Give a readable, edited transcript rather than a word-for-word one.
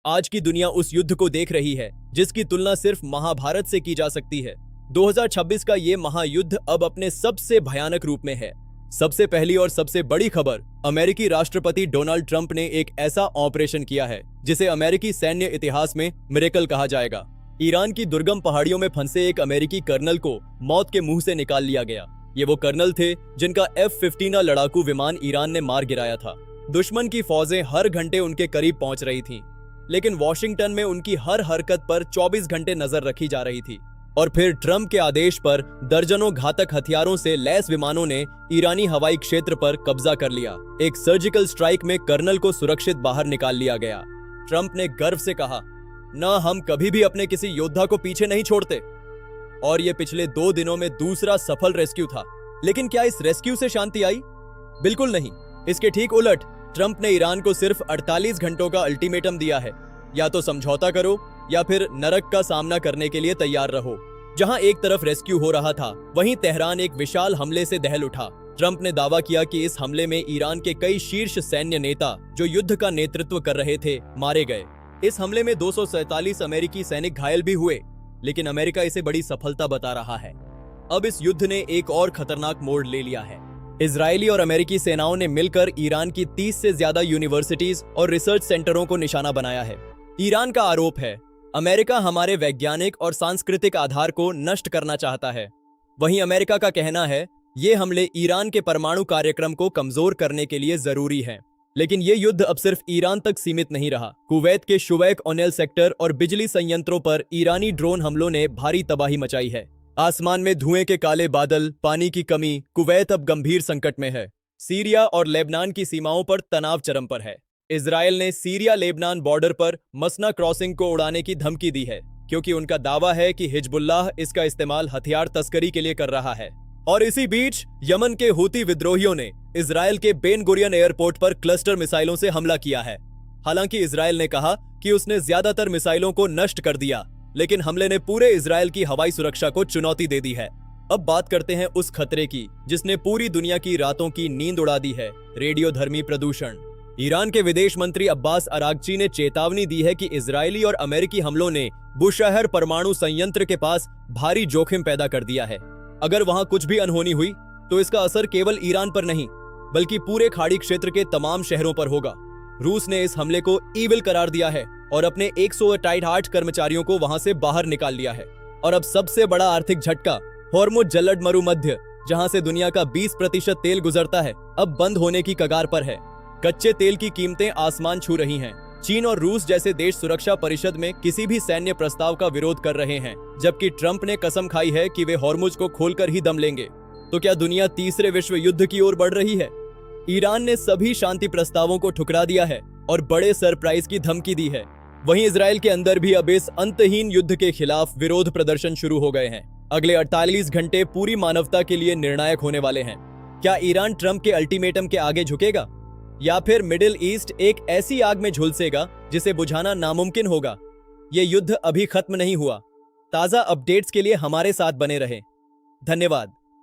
आज की दुनिया उस युद्ध को देख रही है जिसकी तुलना सिर्फ महाभारत से की जा सकती है। 2026 का ये महायुद्ध अब अपने सबसे भयानक रूप में है। सबसे पहली और सबसे बड़ी खबर, अमेरिकी राष्ट्रपति डोनाल्ड ट्रंप ने एक ऐसा ऑपरेशन किया है जिसे अमेरिकी सैन्य इतिहास में मिरेकल कहा जाएगा। ईरान की दुर्गम पहाड़ियों में फंसे एक अमेरिकी कर्नल को मौत के मुंह से निकाल लिया गया। ये वो कर्नल थे जिनका F-15 लड़ाकू विमान ईरान ने मार गिराया था। दुश्मन की फौजें हर घंटे उनके करीब पहुंच रही थीं, लेकिन वॉशिंगटन में उनकी हर हरकत पर 24 घंटे नजर रखी जा रही थी। और फिर ट्रंप के आदेश पर दर्जनों घातक हथियारों से लैस विमानों ने ईरानी हवाई क्षेत्र पर कब्जा कर लिया। एक सर्जिकल स्ट्राइक में कर्नल को सुरक्षित बाहर निकाल लिया गया। ट्रंप ने गर्व से कहा, न हम कभी भी अपने किसी योद्धा को पीछे नहीं छोड़ते। और ये पिछले 2 दिनों में दूसरा सफल रेस्क्यू था। लेकिन क्या इस रेस्क्यू से शांति आई? बिल्कुल नहीं। इसके ठीक उलट, ट्रंप ने ईरान को सिर्फ 48 घंटों का अल्टीमेटम दिया है, या तो समझौता करो या फिर नरक का सामना करने के लिए तैयार रहो। जहां एक तरफ रेस्क्यू हो रहा था, वहीं तेहरान एक विशाल हमले से दहल उठा। ट्रंप ने दावा किया कि इस हमले में ईरान के कई शीर्ष सैन्य नेता जो युद्ध का नेतृत्व कर रहे थे, मारे गए। इस हमले में 247 अमेरिकी सैनिक घायल भी हुए, लेकिन अमेरिका इसे बड़ी सफलता बता रहा है। अब इस युद्ध ने एक और खतरनाक मोड़ ले लिया है। इजरायली और अमेरिकी सेनाओं ने मिलकर ईरान की 30 से ज्यादा यूनिवर्सिटीज और रिसर्च सेंटरों को निशाना बनाया है। ईरान का आरोप है, अमेरिका हमारे वैज्ञानिक और सांस्कृतिक आधार को नष्ट करना चाहता है। वहीं अमेरिका का कहना है, ये हमले ईरान के परमाणु कार्यक्रम को कमजोर करने के लिए जरूरी हैं। लेकिन ये युद्ध अब सिर्फ ईरान तक सीमित नहीं रहा। कुवैत के शुवैक ओनेल सेक्टर और बिजली संयंत्रों पर ईरानी ड्रोन हमलों ने भारी तबाही मचाई है। आसमान में धुएं के काले बादल, पानी की कमी, कुवैत अब गंभीर संकट में है। सीरिया और लेबनान की सीमाओं पर तनाव चरम पर है। इजरायल ने सीरिया लेबनान बॉर्डर पर मसना क्रॉसिंग को उड़ाने की धमकी दी है, क्योंकि उनका दावा है कि हिजबुल्लाह इसका इस्तेमाल हथियार तस्करी के लिए कर रहा है। और इसी बीच यमन के हूती विद्रोहियों ने इजरायल के बेन गुरियन एयरपोर्ट पर क्लस्टर मिसाइलों से हमला किया है। हालांकि इजरायल ने कहा कि उसने ज्यादातर मिसाइलों को नष्ट कर दिया, लेकिन हमले ने पूरे इजरायल की हवाई सुरक्षा को चुनौती दे दी है। अब बात करते हैं उस खतरे की जिसने पूरी दुनिया की रातों की नींद उड़ा दी है, रेडियोधर्मी प्रदूषण। ईरान के विदेश मंत्री अब्बास अरागची ने चेतावनी दी है कि इजरायली और अमेरिकी हमलों ने बुशहर परमाणु संयंत्र के पास भारी जोखिम पैदा कर दिया है। अगर वहां कुछ भी अनहोनी हुई तो इसका असर केवल ईरान पर नहीं, बल्कि पूरे खाड़ी क्षेत्र के तमाम शहरों पर होगा। रूस ने इस हमले को ईविल करार दिया है और अपने 168 कर्मचारियों को वहां से बाहर निकाल लिया है। और अब सबसे बड़ा आर्थिक झटका, होर्मुज जलद मरुमध्य, जहां से दुनिया का 20% तेल गुजरता है, अब बंद होने की कगार पर है। कच्चे तेल की कीमतें आसमान छू रही हैं। चीन और रूस जैसे देश सुरक्षा परिषद में किसी भी सैन्य प्रस्ताव का विरोध कर रहे हैं, जबकि ट्रंप ने कसम खाई है कि वे होर्मुज को खोलकर ही दम लेंगे। तो क्या दुनिया तीसरे विश्व युद्ध की ओर बढ़ रही है? ईरान ने सभी शांति प्रस्तावों को ठुकरा दिया है और बड़े सरप्राइज की धमकी दी है। वहीं इजरायल के अंदर भी अब इस अंतहीन युद्ध के खिलाफ विरोध प्रदर्शन शुरू हो गए हैं। अगले 48 घंटे पूरी मानवता के लिए निर्णायक होने वाले हैं। क्या ईरान ट्रंप के अल्टीमेटम के आगे झुकेगा, या फिर मिडिल ईस्ट एक ऐसी आग में झुलसेगा जिसे बुझाना नामुमकिन होगा? ये युद्ध अभी खत्म नहीं हुआ। ताजा अपडेट्स के लिए हमारे साथ बने रहें। धन्यवाद।